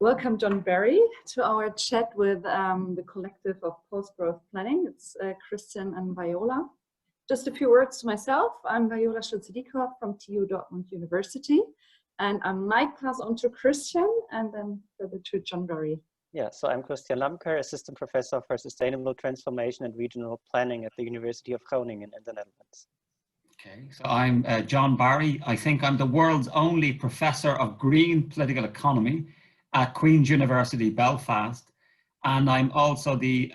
Welcome, John Barry, to our chat with the collective of post-growth planning. It's Christian and Viola. Just a few words to myself. I'm Viola Schulze Dieckhoff from TU Dortmund University, and I might pass on to Christian and then further to John Barry. Yeah, so I'm Christian Lamker, Assistant Professor for Sustainable Transformation and Regional Planning at the University of Groningen in the Netherlands. Okay, so I'm John Barry. I think I'm the world's only Professor of Green Political Economy at Queen's University, Belfast. And I'm also the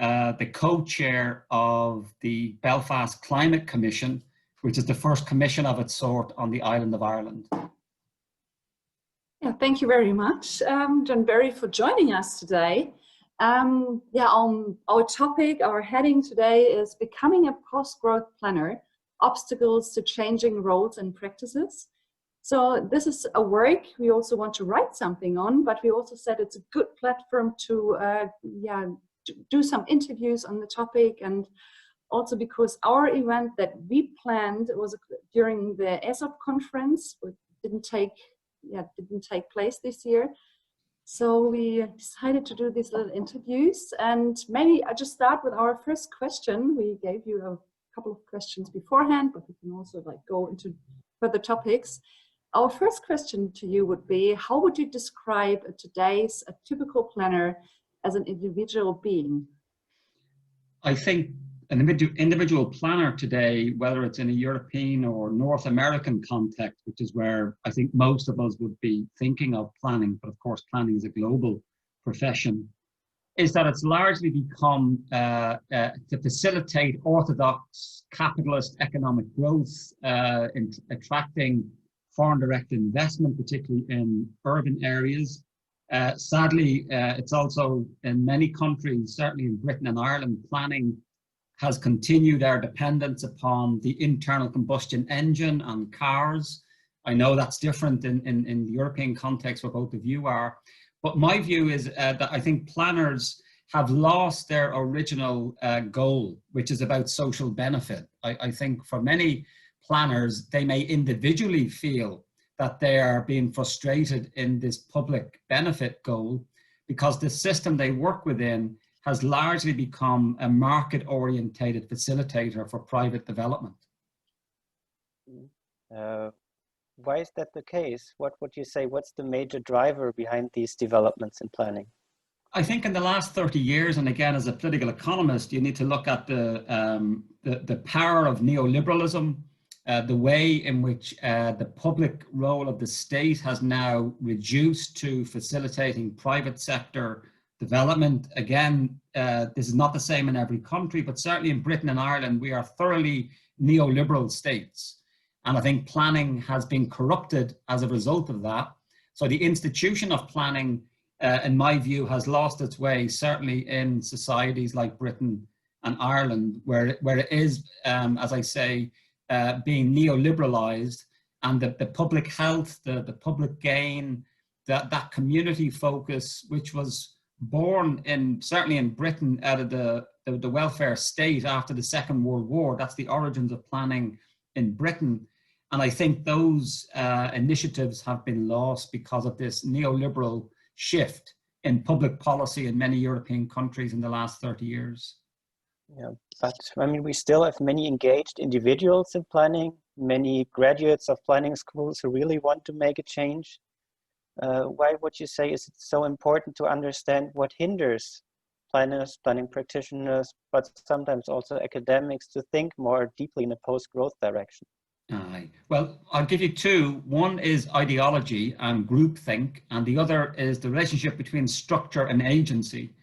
co-chair of the Belfast Climate Commission, which is the first commission of its sort on the island of Ireland. Yeah, thank you very much, John Barry, for joining us today. Our topic, our heading today is Becoming a Post-Growth Planner, Obstacles to Changing Roles and Practices. So this is a work we also want to write something on, but we also said it's a good platform to do some interviews on the topic, and also because our event that we planned was during the ESOP conference, which didn't take place this year. So we decided to do these little interviews, and maybe I just start with our first question. We gave you a couple of questions beforehand, but we can also go into further topics. Our first question to you would be, how would you describe today's a typical planner as an individual being? I think an individual planner today, whether it's in a European or North American context, which is where I think most of us would be thinking of planning, but of course planning is a global profession, is that it's largely become to facilitate orthodox capitalist economic growth, in attracting foreign direct investment, particularly in urban areas. Sadly, it's also in many countries, certainly in Britain and Ireland, planning has continued our dependence upon the internal combustion engine and cars. I know that's different in the European context where both of you are. But my view is that I think planners have lost their original goal, which is about social benefit. I think for many planners, they may individually feel that they are being frustrated in this public benefit goal because the system they work within has largely become a market-orientated facilitator for private development. Why is that the case? What would you say, what's the major driver behind these developments in planning? I think in the last 30 years, and again, as a political economist, you need to look at the power of neoliberalism, the way in which the public role of the state has now reduced to facilitating private sector development. Again, this is not the same in every country, but certainly in Britain and Ireland, we are thoroughly neoliberal states. And I think planning has been corrupted as a result of that. So the institution of planning, in my view, has lost its way, certainly in societies like Britain and Ireland, where it is, as I say, being neoliberalized, and the public health, the public gain, that community focus, which was born certainly in Britain out of the welfare state after the Second World War. That's the origins of planning in Britain. And I think those initiatives have been lost because of this neoliberal shift in public policy in many European countries in the last 30 years. Yeah, but I mean, we still have many engaged individuals in planning, many graduates of planning schools who really want to make a change. Why would you say is it so important to understand what hinders planners, planning practitioners, but sometimes also academics to think more deeply in a post-growth direction? Well, I'll give you two. One is ideology and groupthink, and the other is the relationship between structure and agency.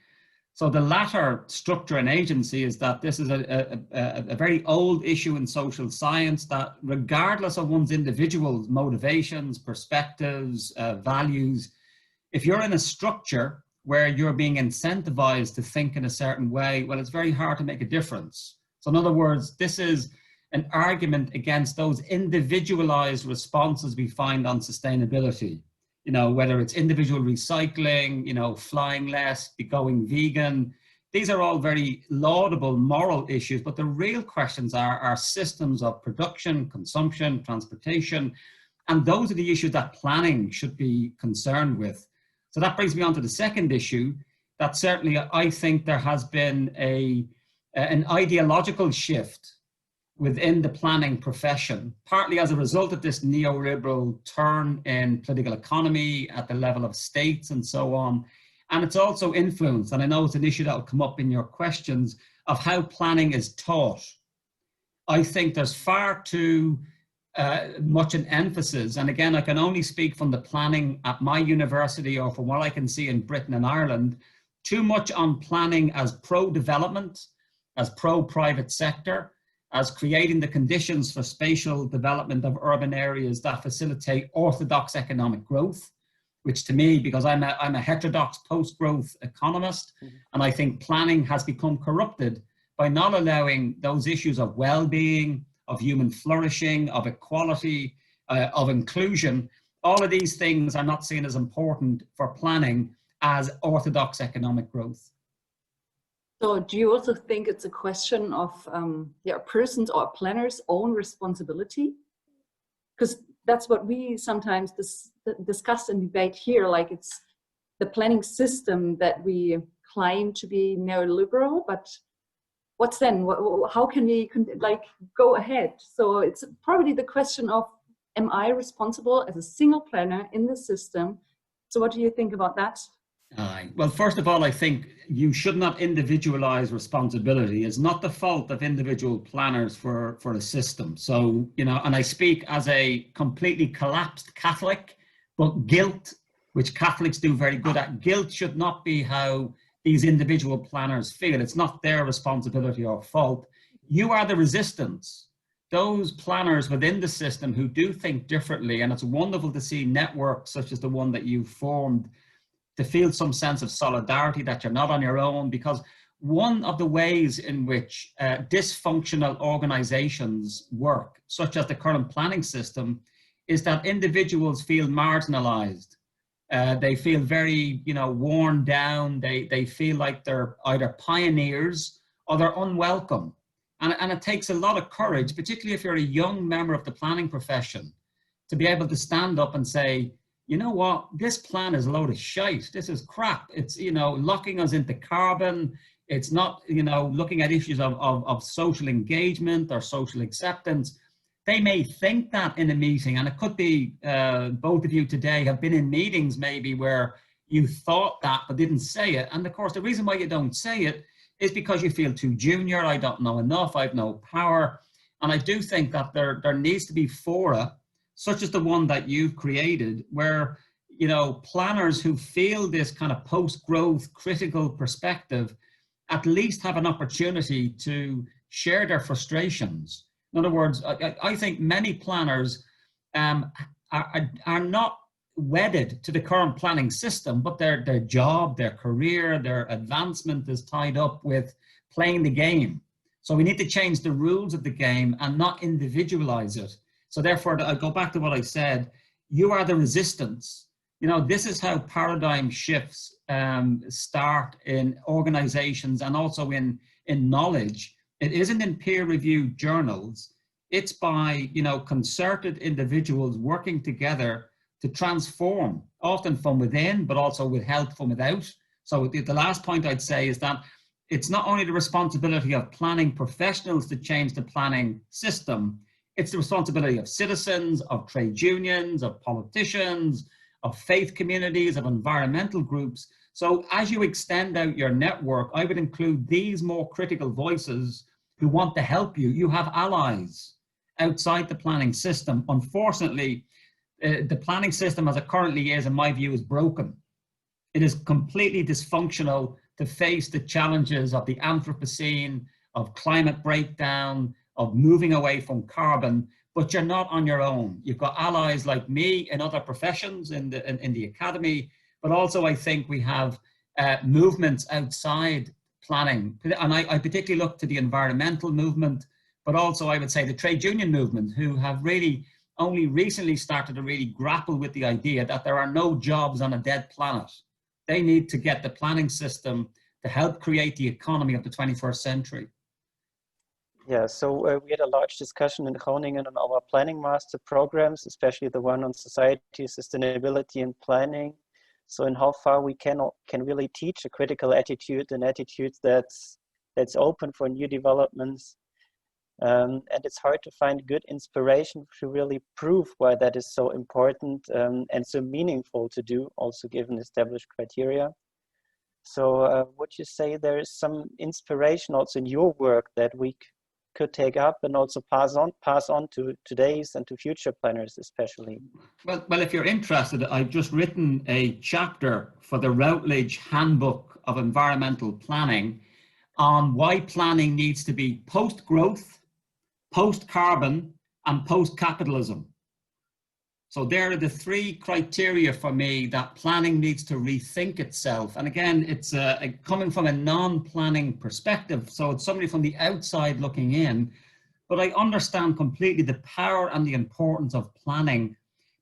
So the latter, structure and agency, is that this is a very old issue in social science, that regardless of one's individual motivations, perspectives, values, if you're in a structure where you're being incentivized to think in a certain way, well, it's very hard to make a difference. So in other words, this is an argument against those individualized responses we find on sustainability. You know, whether it's individual recycling, you know, flying less, going vegan. These are all very laudable moral issues, but the real questions are systems of production, consumption, transportation, and those are the issues that planning should be concerned with. So that brings me on to the second issue, that certainly I think there has been an ideological shift within the planning profession, partly as a result of this neoliberal turn in political economy at the level of states and so on. And it's also influenced, and I know it's an issue that will come up in your questions, of how planning is taught. I think there's far too much an emphasis, and again, I can only speak from the planning at my university or from what I can see in Britain and Ireland, too much on planning as pro-development, as pro-private sector, as creating the conditions for spatial development of urban areas that facilitate orthodox economic growth, which to me, because I'm a heterodox post-growth economist, and I think planning has become corrupted by not allowing those issues of well-being, of human flourishing, of equality, of inclusion. All of these things are not seen as important for planning as orthodox economic growth. So do you also think it's a question of a person's or a planner's own responsibility? Because that's what we sometimes discuss and debate here, like it's the planning system that we claim to be neoliberal, but what's then? How can we go ahead? So it's probably the question of, am I responsible as a single planner in the system? So what do you think about that? Well, first of all, I think you should not individualize responsibility. It's not the fault of individual planners for a system. So, you know, and I speak as a completely collapsed Catholic, but guilt, which Catholics do very good at, guilt should not be how these individual planners feel. It's not their responsibility or fault. You are the resistance. Those planners within the system who do think differently, and it's wonderful to see networks such as the one that you formed to feel some sense of solidarity, that you're not on your own, because one of the ways in which dysfunctional organizations work, such as the current planning system, is that individuals feel marginalized. They feel very, worn down. They feel like they're either pioneers or they're unwelcome. And it takes a lot of courage, particularly if you're a young member of the planning profession, to be able to stand up and say, you know what, this plan is a load of shite. This is crap. It's, locking us into carbon. It's not, looking at issues of social engagement or social acceptance. They may think that in a meeting, and it could be both of you today have been in meetings maybe where you thought that but didn't say it. And of course, the reason why you don't say it is because you feel too junior. I don't know enough. I have no power. And I do think that there needs to be fora, such as the one that you've created, where, planners who feel this kind of post-growth critical perspective at least have an opportunity to share their frustrations. In other words, I think many planners are not wedded to the current planning system, but their job, their career, their advancement is tied up with playing the game. So we need to change the rules of the game and not individualize it. So therefore, I go back to what I said, you are the resistance. This is how paradigm shifts start in organizations and also in knowledge. It isn't in peer-reviewed journals. It's by, concerted individuals working together to transform, often from within, but also with help from without. So the last point I'd say is that it's not only the responsibility of planning professionals to change the planning system, it's the responsibility of citizens, of trade unions, of politicians, of faith communities, of environmental groups. So as you extend out your network, I would include these more critical voices who want to help you. You have allies outside the planning system. Unfortunately, the planning system as it currently is, in my view, is broken. It is completely dysfunctional to face the challenges of the Anthropocene, of climate breakdown, of moving away from carbon, but you're not on your own. You've got allies like me in other professions in the academy, but also I think we have movements outside planning. And I particularly look to the environmental movement, but also I would say the trade union movement, who have really only recently started to really grapple with the idea that there are no jobs on a dead planet. They need to get the planning system to help create the economy of the 21st century. Yeah, so we had a large discussion in Groningen on our planning master programs, especially the one on society, sustainability and planning. So in how far we can really teach a critical attitude, an attitude that's open for new developments. And it's hard to find good inspiration to really prove why that is so important and so meaningful to do, also given established criteria. So would you say there is some inspiration also in your work that we could take up and also pass on to today's and to future planners especially? Well, if you're interested, I've just written a chapter for the Routledge Handbook of Environmental Planning on why planning needs to be post-growth, post-carbon, and post-capitalism. So there are the three criteria for me that planning needs to rethink itself. And again, it's coming from a non-planning perspective. So it's somebody from the outside looking in, but I understand completely the power and the importance of planning,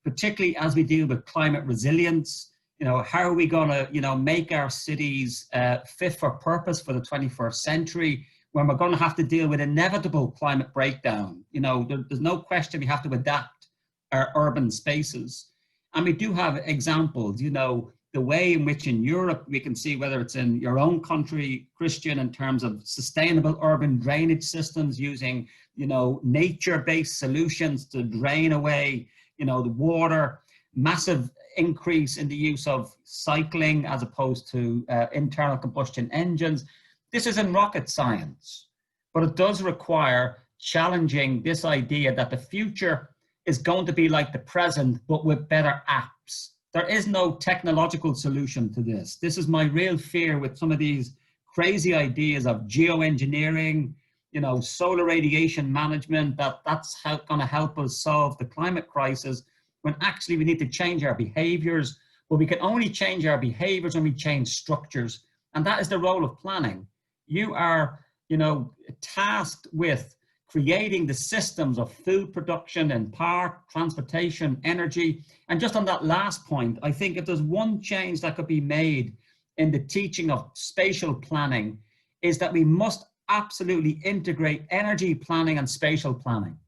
particularly as we deal with climate resilience. You know, how are we going to, you know, make our cities fit for purpose for the 21st century when we're going to have to deal with inevitable climate breakdown? You know, there's no question we have to adapt our urban spaces. And we do have examples, you know, the way in which in Europe, we can see whether it's in your own country, Christian, in terms of sustainable urban drainage systems using, you know, nature-based solutions to drain away, you know, the water, massive increase in the use of cycling as opposed to internal combustion engines. This isn't rocket science, but it does require challenging this idea that the future is going to be like the present, but with better apps. There is no technological solution to this. This is my real fear with some of these crazy ideas of geoengineering, you know, solar radiation management, that's going to help us solve the climate crisis, when actually we need to change our behaviors. But we can only change our behaviors when we change structures. And that is the role of planning. You are, you know, tasked with creating the systems of food production and power, transportation, energy. And just on that last point, I think if there's one change that could be made in the teaching of spatial planning, is that we must absolutely integrate energy planning and spatial planning.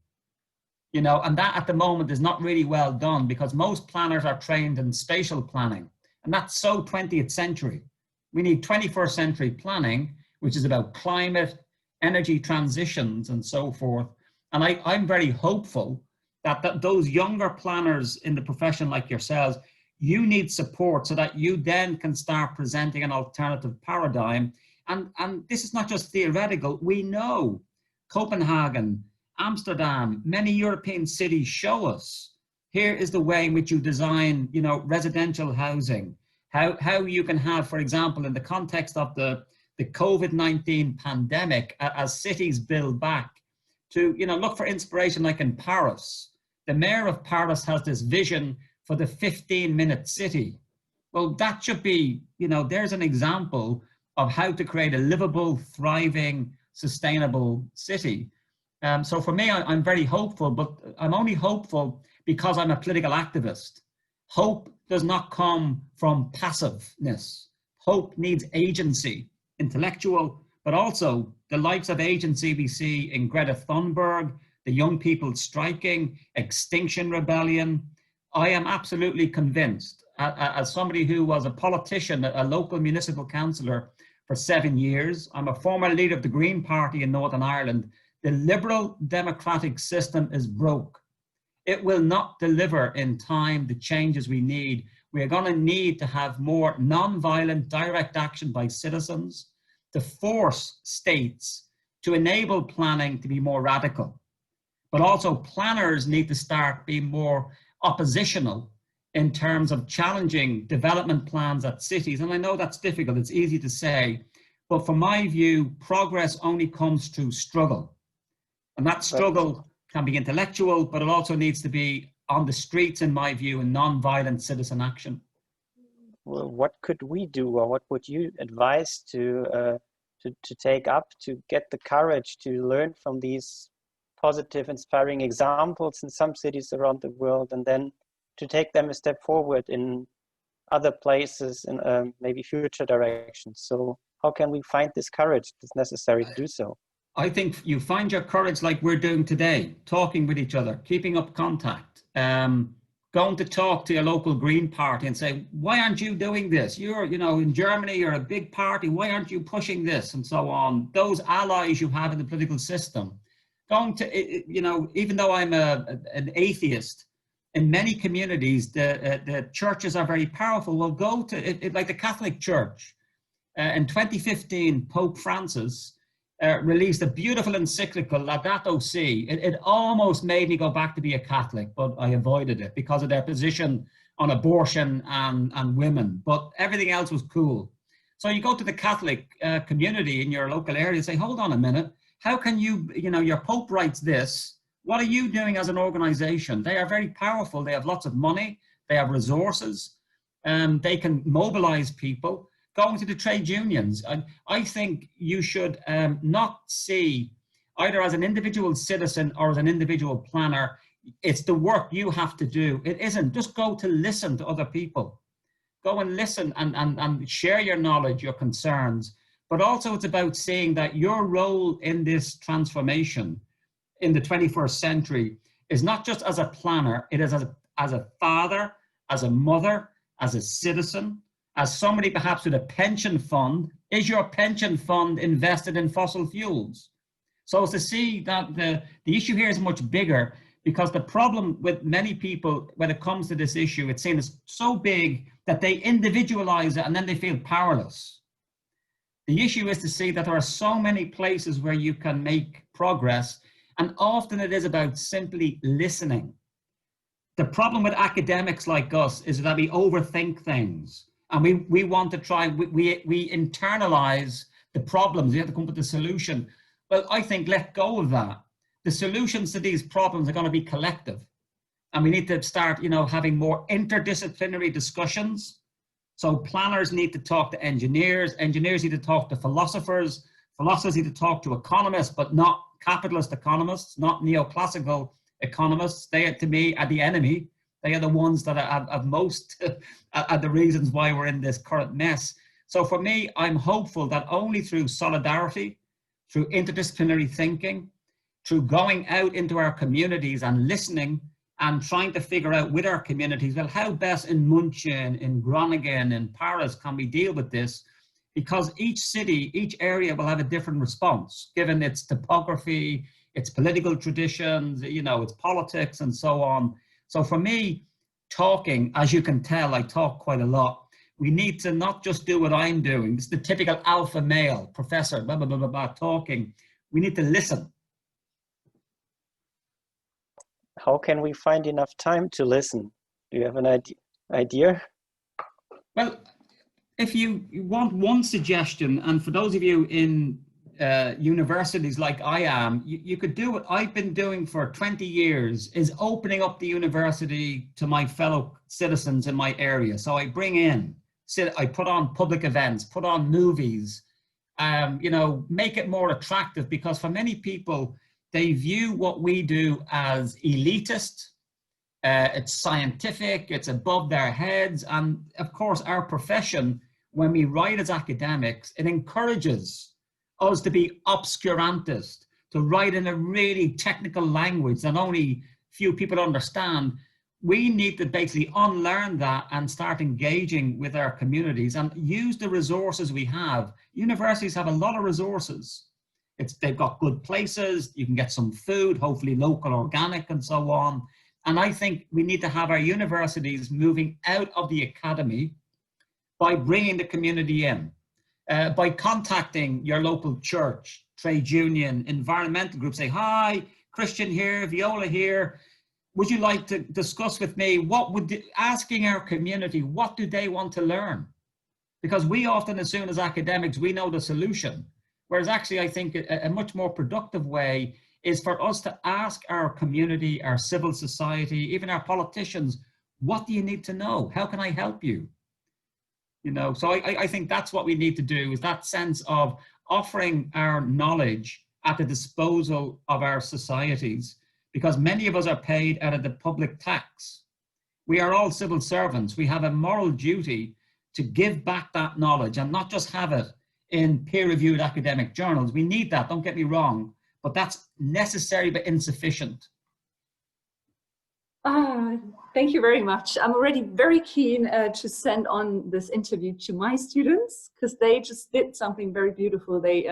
You know, and that at the moment is not really well done, because most planners are trained in spatial planning. And that's so 20th century. We need 21st century planning, which is about climate, energy transitions and so forth. And I'm very hopeful that those younger planners in the profession like yourselves, you need support so that you then can start presenting an alternative paradigm. And this is not just theoretical. We know Copenhagen, Amsterdam, many European cities show us, here is the way in which you design, you know, residential housing, how you can have, for example, in the context of the COVID-19 pandemic, as cities build back, to, you know, look for inspiration like in Paris. The mayor of Paris has this vision for the 15-minute city. Well, that should be, you know, there's an example of how to create a livable, thriving, sustainable city. So for me, I'm very hopeful, but I'm only hopeful because I'm a political activist. Hope does not come from passiveness. Hope needs agency. Intellectual, but also the likes of agency we see in Greta Thunberg, the young people striking, Extinction Rebellion. I am absolutely convinced, as somebody who was a politician, a local municipal councillor for 7 years, I'm a former leader of the Green Party in Northern Ireland, the liberal democratic system is broke. It will not deliver in time the changes we need. We are going to need to have more non-violent direct action by citizens to force states to enable planning to be more radical. But also planners need to start being more oppositional in terms of challenging development plans at cities. And I know that's difficult, it's easy to say, but from my view, progress only comes through struggle. And that struggle can be intellectual, but it also needs to be on the streets, in my view, in non-violent citizen action. Well, what could we do, or what would you advise to take up to get the courage to learn from these positive, inspiring examples in some cities around the world, and then to take them a step forward in other places in maybe future directions? So how can we find this courage that's necessary to do so? I think you find your courage like we're doing today, talking with each other, keeping up contact, going to talk to your local Green Party and say, why aren't you doing this? You're, you know, in Germany, you're a big party. Why aren't you pushing this? And so on. Those allies you have in the political system. Going to, you know, even though I'm an atheist, in many communities, the churches are very powerful. Well, go to, like the Catholic Church. In 2015, Pope Francis released a beautiful encyclical, Laudato Si. It almost made me go back to be a Catholic, but I avoided it because of their position on abortion and women. But everything else was cool. So you go to the Catholic community in your local area and say, hold on a minute, how can you, you know, your Pope writes this. What are you doing as an organization? They are very powerful. They have lots of money. They have resources. They can mobilize people. Going to the trade unions. I think you should not see, either as an individual citizen or as an individual planner, it's the work you have to do. It isn't. Just go to listen to other people. Go and listen and share your knowledge, your concerns. But also it's about seeing that your role in this transformation in the 21st century is not just as a planner, it is as a father, as a mother, as a citizen, as somebody perhaps with a pension fund. Is your pension fund invested in fossil fuels? So as to see that the issue here is much bigger, because the problem with many people when it comes to this issue, it's seen as so big that they individualize it and then they feel powerless. The issue is to see that there are so many places where you can make progress, and often it is about simply listening. The problem with academics like us is that we overthink things, and we want to try, we internalize the problems. We have to come up with the solution. Well, I think let go of that. The solutions to these problems are going to be collective, and we need to start, you know, having more interdisciplinary discussions. So planners need to talk to engineers, engineers need to talk to philosophers, philosophers need to talk to economists, but not capitalist economists, not neoclassical economists. They, to me, are the enemy. They are the ones that are most are the reasons why we're in this current mess. So for me, I'm hopeful that only through solidarity, through interdisciplinary thinking, through going out into our communities and listening and trying to figure out with our communities, well, how best in München, in Groningen, in Paris can we deal with this? Because each city, each area will have a different response, given its topography, its political traditions, you know, its politics and so on. So for me, talking, as you can tell, I talk quite a lot. We need to not just do what I'm doing. It's the typical alpha male, professor, blah, blah, blah, blah, blah, talking. We need to listen. How can we find enough time to listen? Do you have an idea? Well, if you want one suggestion, and for those of you in universities like I am, you could do what I've been doing for 20 years, is opening up the university to my fellow citizens in my area. So I bring in, I put on public events, put on movies, you know, make it more attractive, because for many people, they view what we do as elitist, it's scientific, it's above their heads. And of course, our profession, when we write as academics, it encourages us to be obscurantist, to write in a really technical language that only few people understand. We need to basically unlearn that and start engaging with our communities and use the resources we have. Universities have a lot of resources. They've got good places, you can get some food, hopefully local, organic, and so on. And I think we need to have our universities moving out of the academy by bringing the community in, by contacting your local church, trade union, environmental group, say, hi, Christian here, Viola here. Would you like to discuss with me, asking our community, what do they want to learn? Because we often assume as academics, we know the solution. Whereas actually, I think a much more productive way is for us to ask our community, our civil society, even our politicians, what do you need to know? How can I help you? You know, so I think that's what we need to do, is that sense of offering our knowledge at the disposal of our societies, because many of us are paid out of the public tax. We are all civil servants. We have a moral duty to give back that knowledge and not just have it in peer-reviewed academic journals. We need that, don't get me wrong, but that's necessary but insufficient. Thank you very much. I'm already very keen to send on this interview to my students, because they just did something very beautiful. They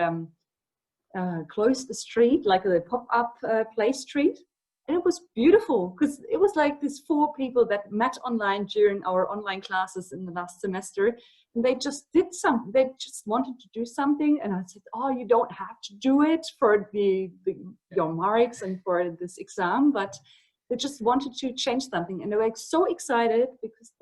closed the street, like a pop-up play street. And it was beautiful, because it was like these 4 people that met online during our online classes in the last semester. And they just did something. They just wanted to do something. And I said, oh, you don't have to do it for your marks and for this exam, but they just wanted to change something. And they were so excited because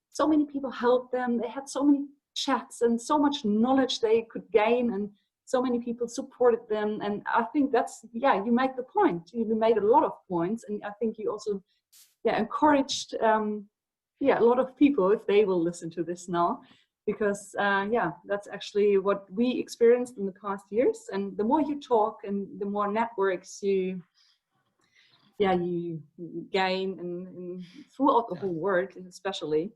so many people helped them. They had so many chats and so much knowledge they could gain, and so many people supported them. And I think that's, yeah, you make the point. You made a lot of points. And I think you also encouraged a lot of people, if they will listen to this now, because that's actually what we experienced in the past years. And the more you talk and the more networks you gain and throughout the whole world, especially.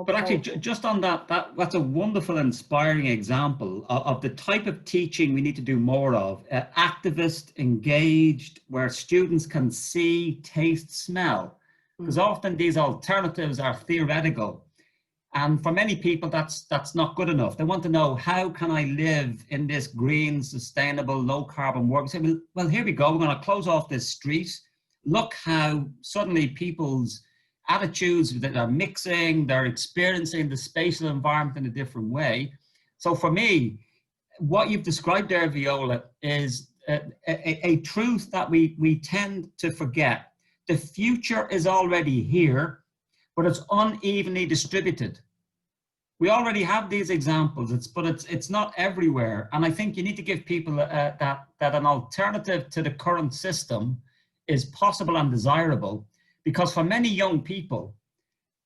But actually, just on that's a wonderful, inspiring example of the type of teaching we need to do more of. Activist, engaged, where students can see, taste, smell. Because often these alternatives are theoretical. And for many people, that's not good enough. They want to know, how can I live in this green, sustainable, low carbon world? Say, well, here we go. We're going to close off this street. Look how suddenly people's attitudes that are mixing, they're experiencing the spatial environment in a different way. So for me, what you've described there, Viola, is a truth that we tend to forget. The future is already here, but it's unevenly distributed. We already have these examples, but it's not everywhere. And I think you need to give people that an alternative to the current system is possible and desirable, because for many young people,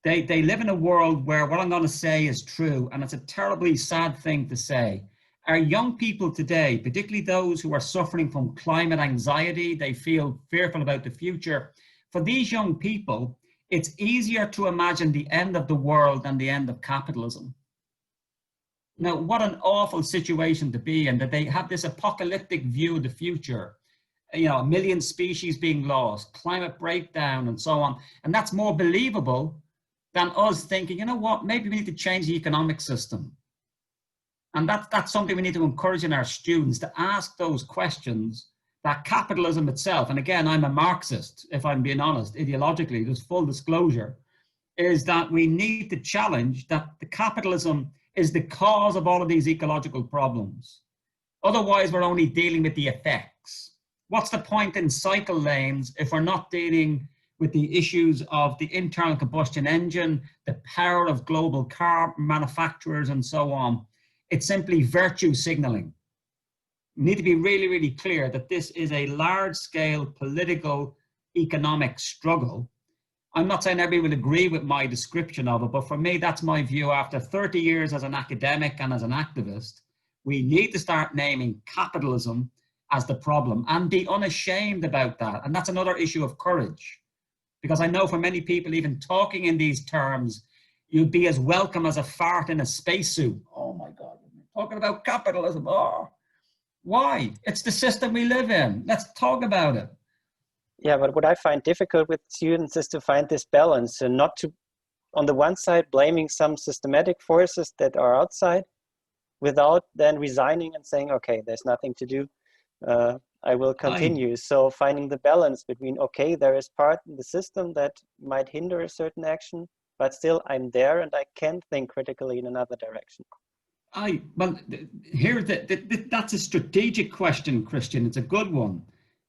they live in a world where what I'm going to say is true, and it's a terribly sad thing to say. Our young people today, particularly those who are suffering from climate anxiety, they feel fearful about the future. For these young people, it's easier to imagine the end of the world than the end of capitalism. Now, what an awful situation to be in, that they have this apocalyptic view of the future. You know, 1 million species being lost, climate breakdown, and so on. And that's more believable than us thinking, you know what, maybe we need to change the economic system. And that's something we need to encourage in our students, to ask those questions. That capitalism itself, and again, I'm a Marxist, if I'm being honest, ideologically, there's full disclosure, is that we need to challenge that the capitalism is the cause of all of these ecological problems. Otherwise, we're only dealing with the effects. What's the point in cycle lanes if we're not dealing with the issues of the internal combustion engine, the power of global car manufacturers, and so on? It's simply virtue signaling. We need to be really, really clear that this is a large-scale political, economic struggle. I'm not saying everybody will agree with my description of it, but for me, that's my view after 30 years as an academic and as an activist. We need to start naming capitalism as the problem and be unashamed about that. And that's another issue of courage. Because I know for many people, even talking in these terms, you'd be as welcome as a fart in a spacesuit. Oh my God, talking about capitalism, oh. Why? It's the system we live in. Let's talk about it. Yeah, but what I find difficult with students is to find this balance, and not to, on the one side, blaming some systematic forces that are outside, without then resigning and saying, okay, there's nothing to do. I will continue. So finding the balance between, okay, there is part in the system that might hinder a certain action, but still I'm there and I can think critically in another direction. Well, here, that's a strategic question, Christian. It's a good one.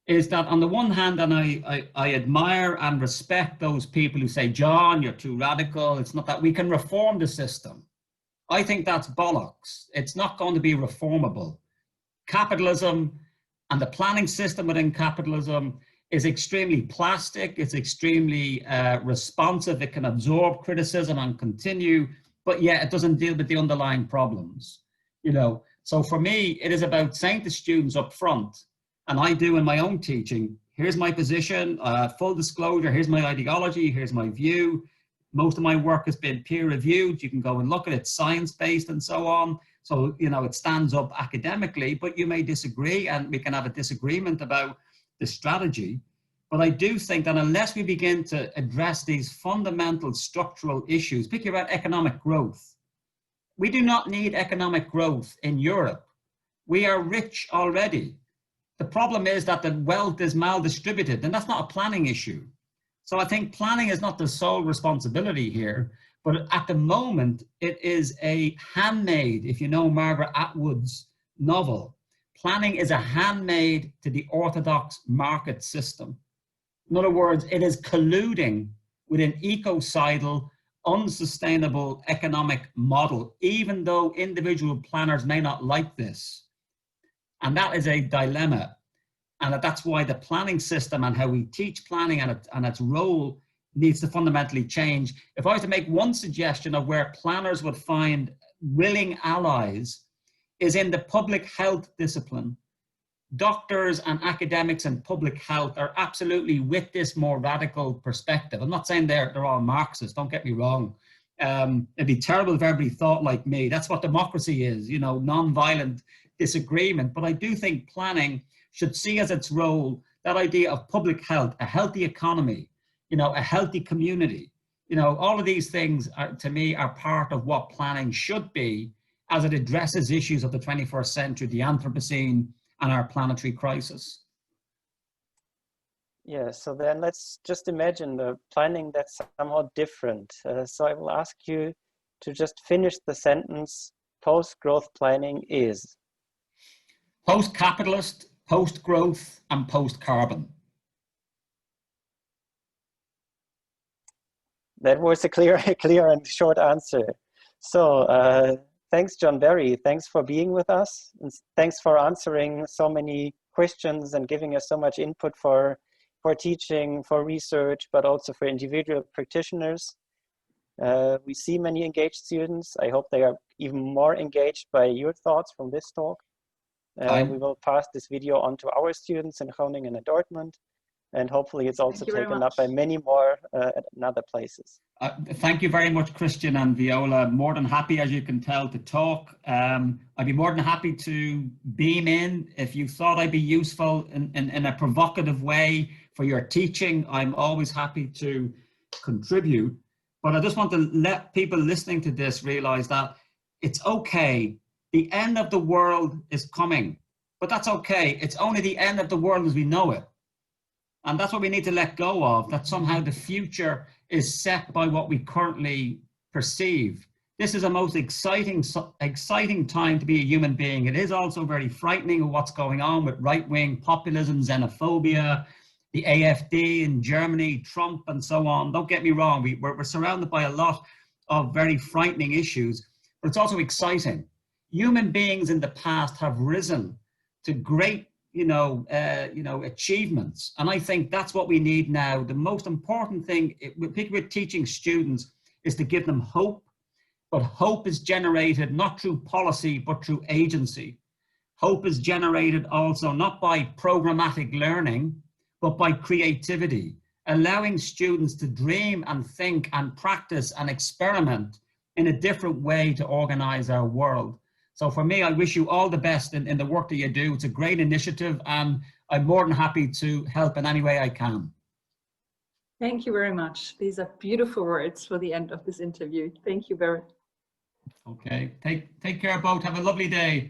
Is that on the one hand, and I admire and respect those people who say, John, you're too radical. It's not that we can reform the system. I think that's bollocks. It's not going to be reformable. Capitalism and the planning system within capitalism is extremely plastic. It's extremely responsive. It can absorb criticism and continue. But yeah, it doesn't deal with the underlying problems, you know. So for me, it is about saying to students up front, and I do in my own teaching, here's my position, full disclosure, here's my ideology, here's my view. Most of my work has been peer reviewed. You can go and look at it, science-based and so on. So, you know, it stands up academically, but you may disagree and we can have a disagreement about the strategy. But I do think that unless we begin to address these fundamental structural issues, particularly about economic growth, we do not need economic growth in Europe. We are rich already. The problem is that the wealth is maldistributed, and that's not a planning issue. So I think planning is not the sole responsibility here, but at the moment, it is a handmaid, if you know Margaret Atwood's novel. Planning is a handmaid to the orthodox market system. In other words, it is colluding with an ecocidal, unsustainable economic model, even though individual planners may not like this. And that is a dilemma. And that's why the planning system and how we teach planning and its role needs to fundamentally change. If I was to make one suggestion of where planners would find willing allies, is in the public health discipline. Doctors and academics in public health are absolutely with this more radical perspective. I'm not saying they're all Marxists, don't get me wrong. It'd be terrible if everybody thought like me. That's what democracy is, you know, non-violent disagreement. But I do think planning should see as its role that idea of public health, a healthy economy, you know, a healthy community. You know, all of these things are, to me, are part of what planning should be as it addresses issues of the 21st century, the Anthropocene, and our planetary crisis. Yeah, so then let's just imagine the planning that's somehow different. So I will ask you to just finish the sentence, post-growth planning is? Post-capitalist, post-growth, and post-carbon. That was a clear and short answer. So thanks, John Barry. Thanks for being with us. And thanks for answering so many questions and giving us so much input for teaching, for research, but also for individual practitioners. We see many engaged students. I hope they are even more engaged by your thoughts from this talk. We will pass this video on to our students in Groningen and Dortmund. And hopefully it's also taken up by many more in other places. Thank you very much, Christian and Viola. More than happy, as you can tell, to talk. I'd be more than happy to beam in if you thought I'd be useful in a provocative way for your teaching. I'm always happy to contribute. But I just want to let people listening to this realize that it's okay. The end of the world is coming, but that's okay. It's only the end of the world as we know it. And that's what we need to let go of, that somehow the future is set by what we currently perceive. This is a most exciting time to be a human being. It is also very frightening of what's going on with right-wing populism, xenophobia, the AfD in Germany, Trump, and so on. Don't get me wrong, we're surrounded by a lot of very frightening issues, but it's also exciting. Human beings in the past have risen to great achievements. And I think that's what we need now. The most important thing, particularly with teaching students, is to give them hope. But hope is generated not through policy, but through agency. Hope is generated also not by programmatic learning, but by creativity, allowing students to dream and think and practice and experiment in a different way to organize our world. So for me, I wish you all the best in the work that you do. It's a great initiative, and I'm more than happy to help in any way I can. Thank you very much. These are beautiful words for the end of this interview. Thank you, Barry. Okay, take care both. Have a lovely day.